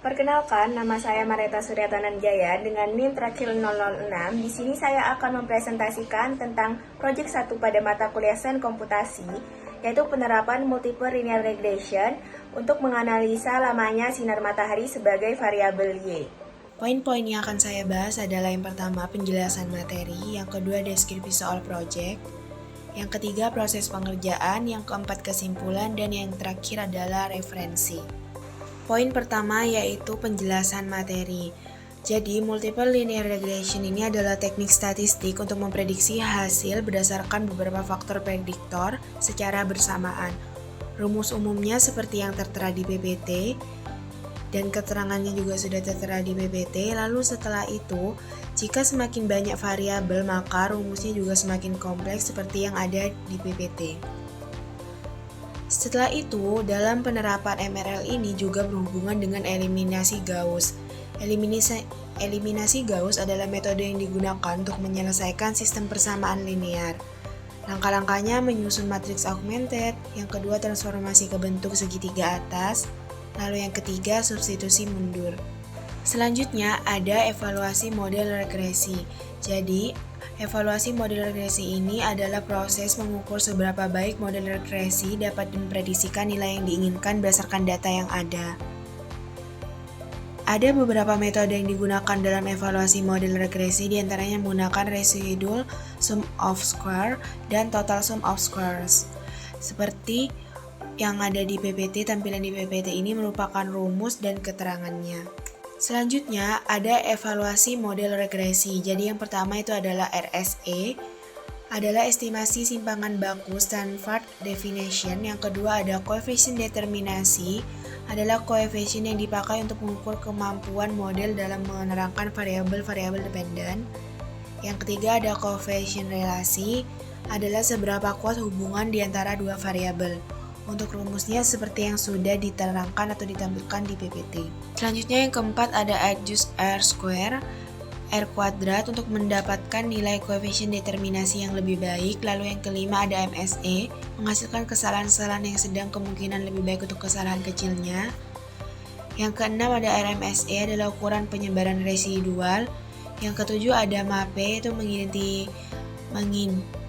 Perkenalkan, nama saya Mareta Suryatananjaya dengan NIM terakhir 006. Di sini saya akan mempresentasikan tentang proyek 1 pada mata kuliah Sains Komputasi, yaitu penerapan multiple linear regression untuk menganalisa lamanya sinar matahari sebagai variabel Y. Poin-poin yang akan saya bahas adalah yang pertama, penjelasan materi, yang kedua, deskripsi soal proyek, yang ketiga, proses pengerjaan, yang keempat, kesimpulan, dan yang terakhir adalah referensi. Poin pertama yaitu penjelasan materi. Jadi, multiple linear regression ini adalah teknik statistik untuk memprediksi hasil berdasarkan beberapa faktor prediktor secara bersamaan. Rumus umumnya seperti yang tertera di PPT, dan keterangannya juga sudah tertera di PPT. Lalu setelah itu, jika semakin banyak variabel, maka rumusnya juga semakin kompleks seperti yang ada di PPT. Setelah itu, dalam penerapan MRL ini juga berhubungan dengan eliminasi Gauss. Eliminasi Gauss adalah metode yang digunakan untuk menyelesaikan sistem persamaan linear. Langkah-langkahnya menyusun matriks augmented, yang kedua transformasi ke bentuk segitiga atas, lalu yang ketiga substitusi mundur. Selanjutnya ada evaluasi model regresi. Jadi, evaluasi model regresi ini adalah proses mengukur seberapa baik model regresi dapat memprediksikan nilai yang diinginkan berdasarkan data yang ada. Ada beberapa metode yang digunakan dalam evaluasi model regresi, diantaranya menggunakan residual sum of square dan total sum of squares. Seperti yang ada di PPT, tampilan di PPT ini merupakan rumus dan keterangannya. Selanjutnya ada evaluasi model regresi. Jadi yang pertama itu adalah RSE, adalah estimasi simpangan baku Stanford definition. Yang kedua ada koefisien determinasi, adalah koefisien yang dipakai untuk mengukur kemampuan model dalam menerangkan variabel-variabel dependen. Yang ketiga ada koefisien relasi, adalah seberapa kuat hubungan di antara dua variabel. Untuk rumusnya seperti yang sudah diterangkan atau ditampilkan di PPT. Selanjutnya yang keempat ada adjust R square, R kuadrat untuk mendapatkan nilai koefisien determinasi yang lebih baik. Lalu yang kelima ada MSE, menghasilkan kesalahan-kesalahan yang sedang kemungkinan lebih baik untuk kesalahan kecilnya. Yang keenam ada RMSE, adalah ukuran penyebaran residual. Yang ketujuh ada MAPE, itu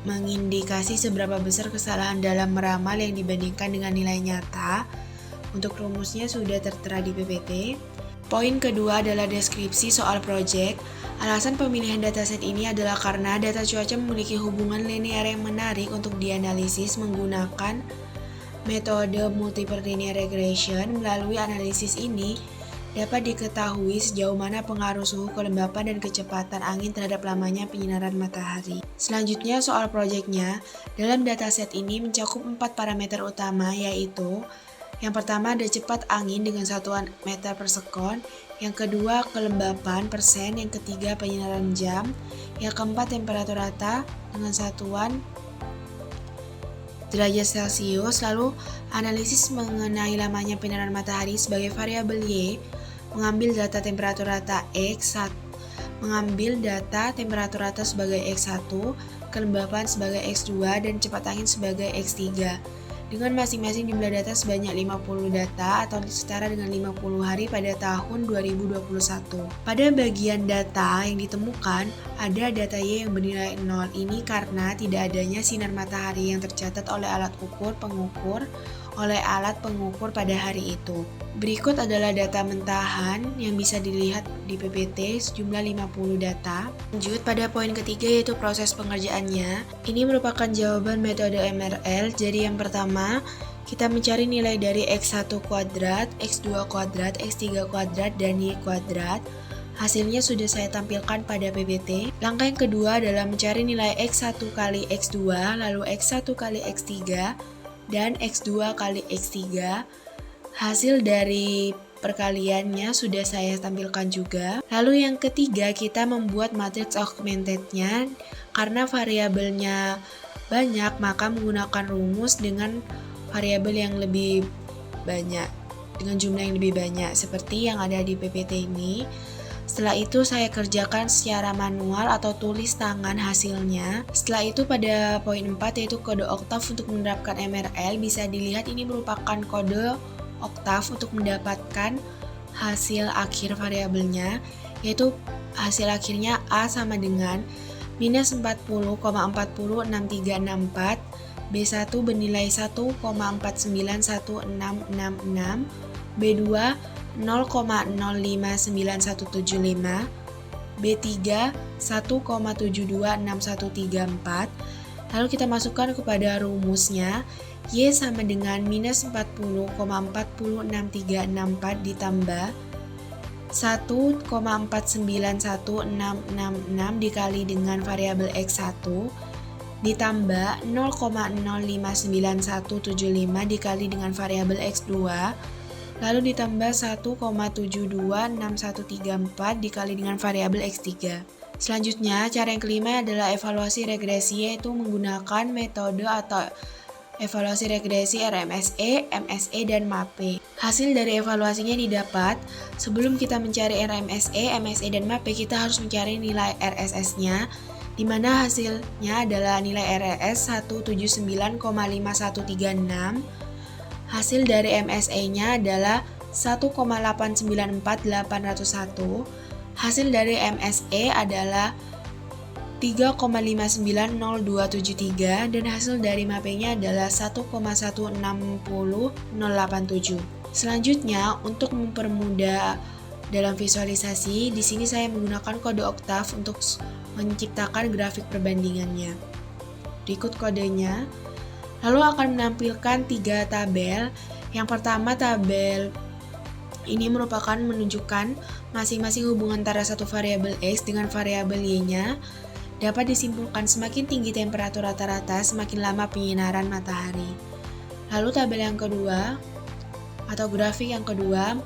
mengindikasi seberapa besar kesalahan dalam meramal yang dibandingkan dengan nilai nyata. Untuk rumusnya sudah tertera di PPT. Poin kedua adalah deskripsi soal proyek. Alasan pemilihan dataset ini adalah karena data cuaca memiliki hubungan linear yang menarik untuk dianalisis menggunakan metode multiple linear regression. Melalui analisis ini dapat diketahui sejauh mana pengaruh suhu, kelembapan, dan kecepatan angin terhadap lamanya penyinaran matahari. Selanjutnya soal proyeknya, dalam dataset ini mencakup 4 parameter utama, yaitu yang pertama ada cepat angin dengan satuan meter per sekon, yang kedua kelembapan persen, yang ketiga penyinaran jam, yang keempat temperatur rata dengan satuan derajat Celcius. Lalu analisis mengenai lamanya penyinaran matahari sebagai variabel Y, mengambil data temperatur rata X1, mengambil data temperatur rata sebagai X1, kelembapan sebagai X2, dan cepat angin sebagai X3. Dengan masing-masing jumlah data sebanyak 50 data atau setara dengan 50 hari pada tahun 2021. Pada bagian data yang ditemukan, ada data Y yang bernilai 0. Ini karena tidak adanya sinar matahari yang tercatat oleh alat pengukur pada hari itu. Berikut adalah data mentahan yang bisa dilihat di PPT sejumlah 50 data. Lanjut pada poin ketiga yaitu proses pengerjaannya. Ini merupakan jawaban metode MRL. Jadi yang pertama, kita mencari nilai dari X1 kuadrat, X2 kuadrat, X3 kuadrat, dan Y kuadrat. Hasilnya sudah saya tampilkan pada PPT. Langkah yang kedua adalah mencari nilai X1 kali X2, lalu X1 kali X3, dan X2 kali X3. Hasil dari perkaliannya sudah saya tampilkan juga. Lalu yang ketiga, kita membuat matriks augmented-nya. Karena variabelnya banyak, maka menggunakan rumus dengan variabel yang lebih banyak, dengan jumlah yang lebih banyak, seperti yang ada di PPT ini. Setelah itu saya kerjakan secara manual atau tulis tangan hasilnya. Setelah itu pada poin 4 yaitu kode oktav untuk menerapkan MRL. Bisa dilihat ini merupakan kode oktav untuk mendapatkan hasil akhir variabelnya, yaitu hasil akhirnya A sama dengan minus 40,406364, B1 bernilai 1,491666, B2 0,059175, B3 1,726134. Lalu kita masukkan kepada rumusnya, Y sama dengan minus 40,406364 ditambah 1,491666 dikali dengan variabel X1 ditambah 0,059175 dikali dengan variabel X2 lalu ditambah 1,726134 dikali dengan variabel X3. Selanjutnya, cara yang kelima adalah evaluasi regresi, yaitu menggunakan metode atau evaluasi regresi RMSE, MSE, dan MAPE. Hasil dari evaluasinya didapat. Sebelum kita mencari RMSE, MSE, dan MAPE, kita harus mencari nilai RSS-nya, di mana hasilnya adalah nilai RSS 179,5136. Hasil dari MSE-nya adalah 1,894801. Hasil dari MSE adalah 3,590273 dan hasil dari MAPE-nya adalah 1,160087. Selanjutnya, untuk mempermudah dalam visualisasi, di sini saya menggunakan kode oktav untuk menciptakan grafik perbandingannya. Berikut kodenya. Lalu akan menampilkan 3 tabel. Yang pertama, tabel ini merupakan menunjukkan masing-masing hubungan antara satu variabel X dengan variabel Y-nya. Dapat disimpulkan semakin tinggi temperatur rata-rata, semakin lama penyinaran matahari. Lalu tabel yang kedua, atau grafik yang kedua,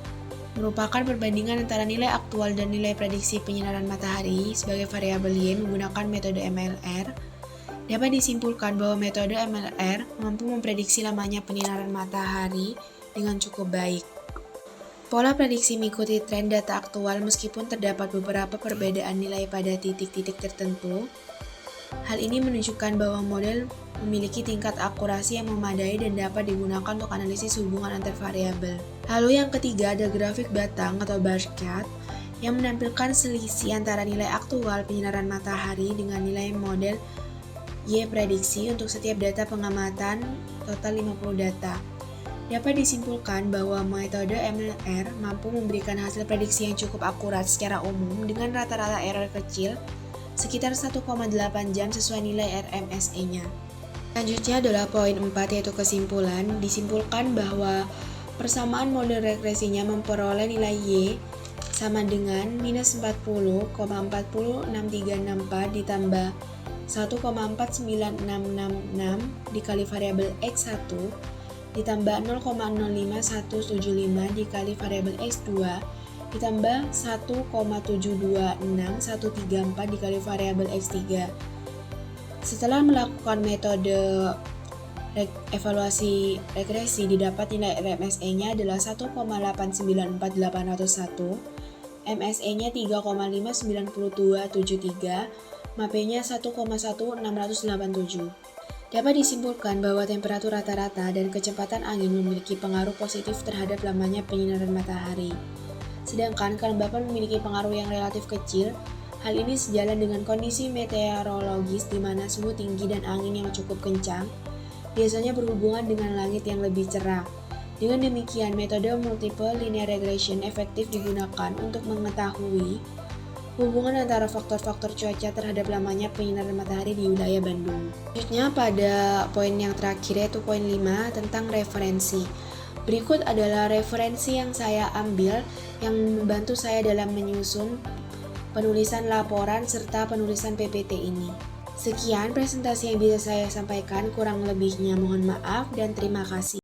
merupakan perbandingan antara nilai aktual dan nilai prediksi penyinaran matahari sebagai variabel Y menggunakan metode MLR. Dapat disimpulkan bahwa metode MLR mampu memprediksi lamanya penyinaran matahari dengan cukup baik. Pola prediksi mengikuti tren data aktual meskipun terdapat beberapa perbedaan nilai pada titik-titik tertentu. Hal ini menunjukkan bahwa model memiliki tingkat akurasi yang memadai dan dapat digunakan untuk analisis hubungan antar variabel. Lalu yang ketiga ada grafik batang atau bar chart yang menampilkan selisih antara nilai aktual penyinaran matahari dengan nilai model Y prediksi untuk setiap data pengamatan total 50 data. Dapat disimpulkan bahwa metode MLR mampu memberikan hasil prediksi yang cukup akurat secara umum dengan rata-rata error kecil sekitar 1,8 jam sesuai nilai RMSE-nya. Selanjutnya adalah poin 4 yaitu kesimpulan. Disimpulkan bahwa persamaan model regresinya memperoleh nilai Y sama dengan minus 40,406364 ditambah 1,49666 dikali variabel X1 ditambah 0,05175 dikali variabel X2 ditambah 1,726134 dikali variabel X3. Setelah melakukan metode evaluasi regresi, didapat nilai RMSE-nya adalah 1,894801, MSE-nya 3,59273, MAPE-nya 1,1687. Dapat disimpulkan bahwa temperatur rata-rata dan kecepatan angin memiliki pengaruh positif terhadap lamanya penyinaran matahari. Sedangkan kelembapan memiliki pengaruh yang relatif kecil. Hal ini sejalan dengan kondisi meteorologis di mana suhu tinggi dan angin yang cukup kencang biasanya berhubungan dengan langit yang lebih cerah. Dengan demikian, metode multiple linear regression efektif digunakan untuk mengetahui hubungan antara faktor-faktor cuaca terhadap lamanya penyinaran matahari di wilayah Bandung. Selanjutnya pada poin yang terakhir yaitu poin 5 tentang referensi. Berikut adalah referensi yang saya ambil yang membantu saya dalam menyusun penulisan laporan serta penulisan PPT ini. Sekian presentasi yang bisa saya sampaikan, kurang lebihnya mohon maaf dan terima kasih.